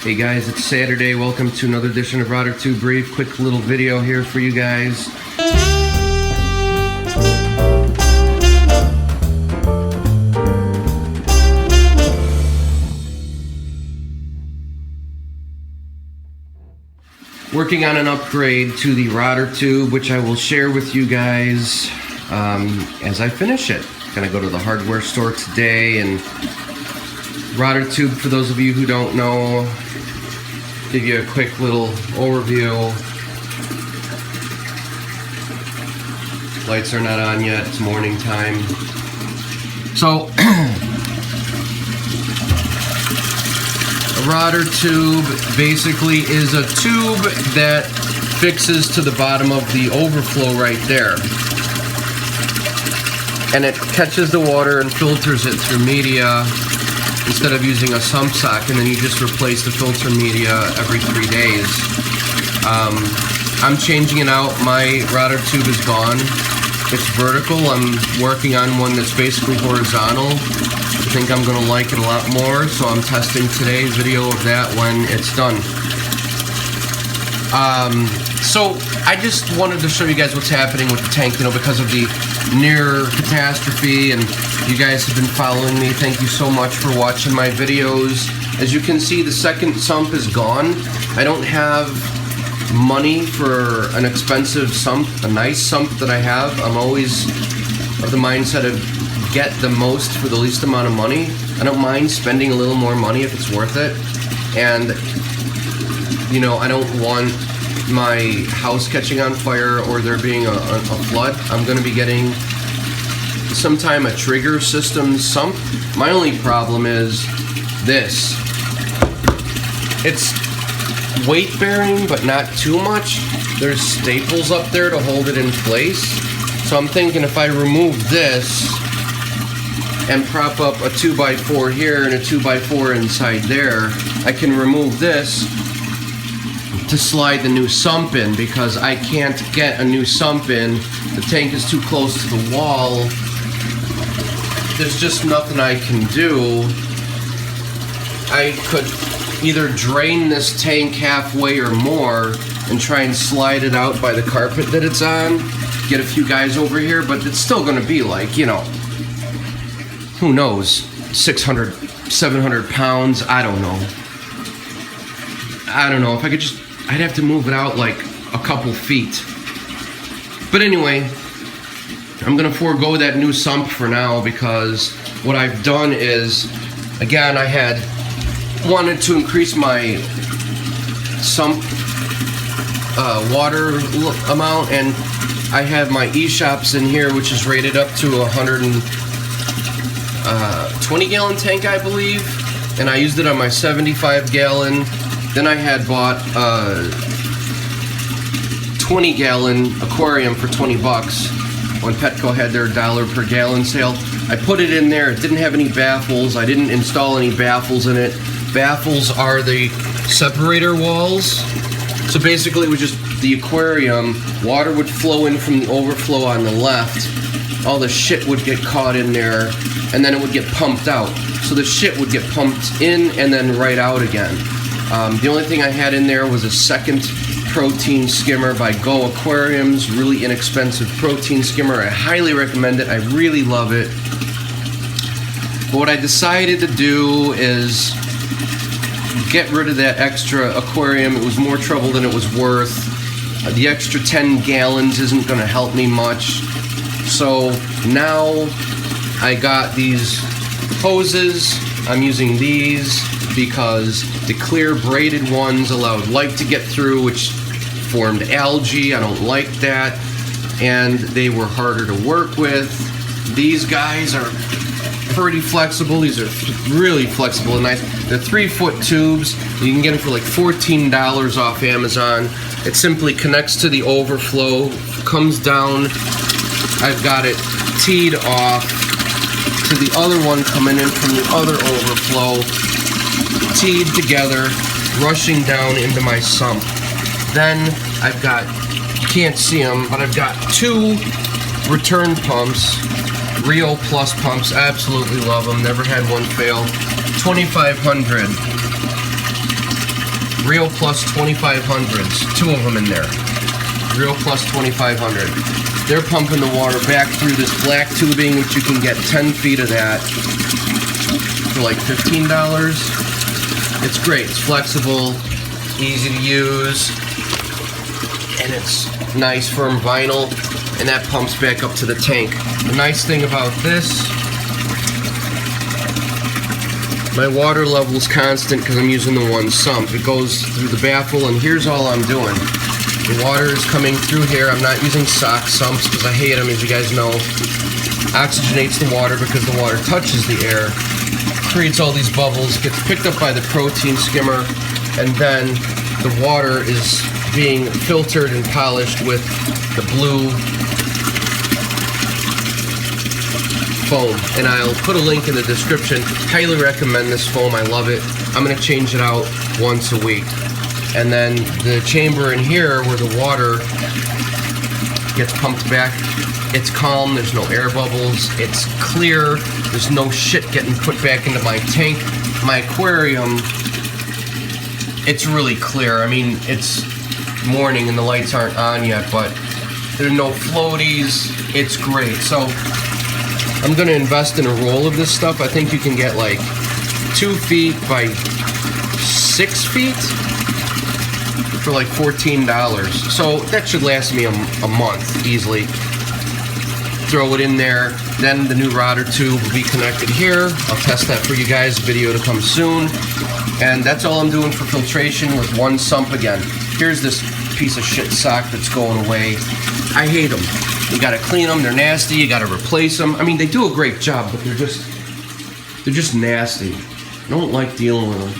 Hey guys, it's Saturday. Welcome to another edition of REEF. Brief, quick little video here for you guys. Working on an upgrade to the rotor tube, which I will share with you guys as I finish it. Gonna go to the hardware store today, and rotor tube, for those of you who don't know, give you a quick little overview. Lights are not on yet, it's morning time. So, a rotor tube basically is a tube that fixes to the bottom of the overflow right there. And it catches the water and filters it through media, instead of using a sump sock, and then you just replace the filter media every 3 days. I'm changing it out. My rotor tube is gone. It's vertical. I'm working on one that's basically horizontal. I think I'm going to like it a lot more, so I'm testing today's video of that when it's done. So I just wanted to show you guys what's happening with the tank, you know, because of the near catastrophe, and you guys have been following me. Thank you so much for watching my videos. As you can see, the second sump is gone. I don't have money for an expensive sump, a nice sump that I have. I'm always of the mindset of get the most for the least amount of money. I don't mind spending a little more money if it's worth it. And, you know, I don't want my house catching on fire or there being a flood. I'm going to be getting sometime a trigger system sump. My only problem is this. It's weight bearing, but not too much. There's staples up there to hold it in place. So I'm thinking if I remove this and prop up a 2x4 here and a 2x4 inside there, I can remove this to slide the new sump in, because I can't get a new sump in. The tank is too close to the wall. There's just nothing I can do. I could either drain this tank halfway or more and try and slide it out by the carpet that it's on, get a few guys over here, but it's still gonna be like, you know, who knows, 600, 700 pounds, I don't know. If I could just, I'd have to move it out like a couple feet. But anyway, I'm gonna forego that new sump for now, because what I've done is, again, I had wanted to increase my sump water amount, and I have my eShops in here, which is rated up to 120 gallon tank, I believe, and I used it on my 75 gallon. Then I had bought a 20 gallon aquarium for 20 bucks when Petco had their $1 per gallon sale. I put it in there. It didn't have any baffles. I didn't install any baffles in it. Baffles are the separator walls. So basically it was just the aquarium. Water would flow in from the overflow on the left. All the shit would get caught in there, and then it would get pumped out. So the shit would get pumped in and then right out again. The only thing I had in there was a second protein skimmer by Go Aquariums, really inexpensive protein skimmer. I highly recommend it. I really love it. But what I decided to do is get rid of that extra aquarium. It was more trouble than it was worth. The extra 10 gallons isn't going to help me much. So now I got these hoses. I'm using these because the clear braided ones allowed light to get through, which formed algae. I don't like that. And they were harder to work with. These guys are pretty flexible. These are really flexible and nice. They're 3-foot tubes. You can get them for like $14 off Amazon. It simply connects to the overflow, comes down. I've got it teed off to the other one coming in from the other overflow, teed together, rushing down into my sump. Then I've got, you can't see them, but I've got 2 return pumps, Rio Plus pumps. Absolutely love them, never had one fail. 2500 Rio Plus 2500s, 2 of them in there. Rio Plus 2500. They're pumping the water back through this black tubing, which you can get 10 feet of that for like $15. It's great. It's flexible, easy to use, and it's nice firm vinyl, and that pumps back up to the tank. The nice thing about this, my water level is constant because I'm using the one sump. It goes through the baffle, and here's all I'm doing. The water is coming through here. I'm not using sock sumps because I hate them, as you guys know. Oxygenates the water because the water touches the air, creates all these bubbles, gets picked up by the protein skimmer, and then the water is being filtered and polished with the blue foam. And I'll put a link in the description. Highly recommend this foam. I love it. I'm going to change it out once a week. And then the chamber in here where the water gets pumped back, it's calm, there's no air bubbles, it's clear, there's no shit getting put back into my tank. My aquarium, it's really clear. I mean, it's morning and the lights aren't on yet, but there are no floaties. It's great. So I'm going to invest in a roll of this stuff. I think you can get like 2 feet by 6 feet for like $14. So that should last me a month easily. Throw it in there. Then the new rotor tube will be connected here. I'll test that for you guys. Video to come soon. And that's all I'm doing for filtration with one sump again. Here's this piece of shit sock that's going away. I hate them. You gotta clean them. They're nasty. You gotta replace them. I mean, they do a great job, but they're just nasty. I don't like dealing with them.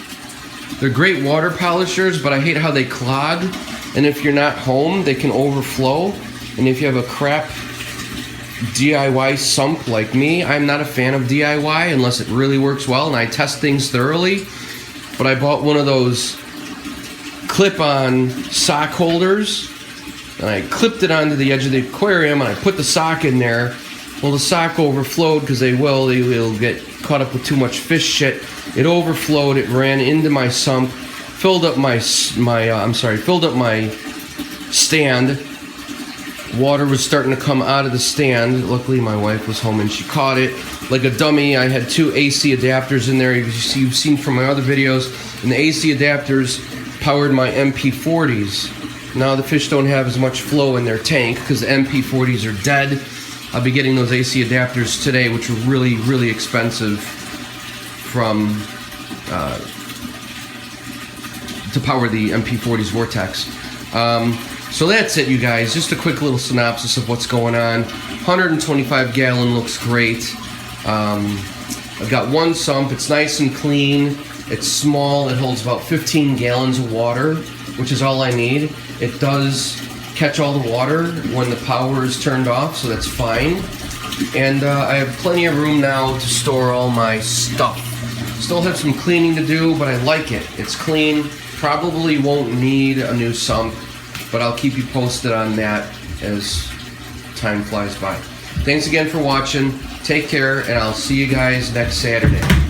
They're great water polishers, but I hate how they clog. And if you're not home, they can overflow. And if you have a crap DIY sump like me, I'm not a fan of DIY unless it really works well, and I test things thoroughly. But I bought one of those clip-on sock holders, and I clipped it onto the edge of the aquarium, and I put the sock in there. Well, the sock overflowed because they will get caught up with too much fish shit. It overflowed. It ran into my sump, filled up my stand. Water was starting to come out of the stand. Luckily, my wife was home and she caught it. Like a dummy, I had 2 AC adapters in there. You've seen from my other videos. And the AC adapters powered my MP40s. Now the fish don't have as much flow in their tank because the MP40s are dead. I'll be getting those AC adapters today, which are really, really expensive to power the MP40's Vortex. So that's it, you guys. Just a quick little synopsis of what's going on. 125 gallon looks great. I've got one sump. It's nice and clean. It's small. It holds about 15 gallons of water, which is all I need. It does catch all the water when the power is turned off, so that's fine. And I have plenty of room now to store all my stuff. Still have some cleaning to do, but I like it. It's clean. Probably won't need a new sump, but I'll keep you posted on that as time flies by. Thanks again for watching. Take care, and I'll see you guys next Saturday.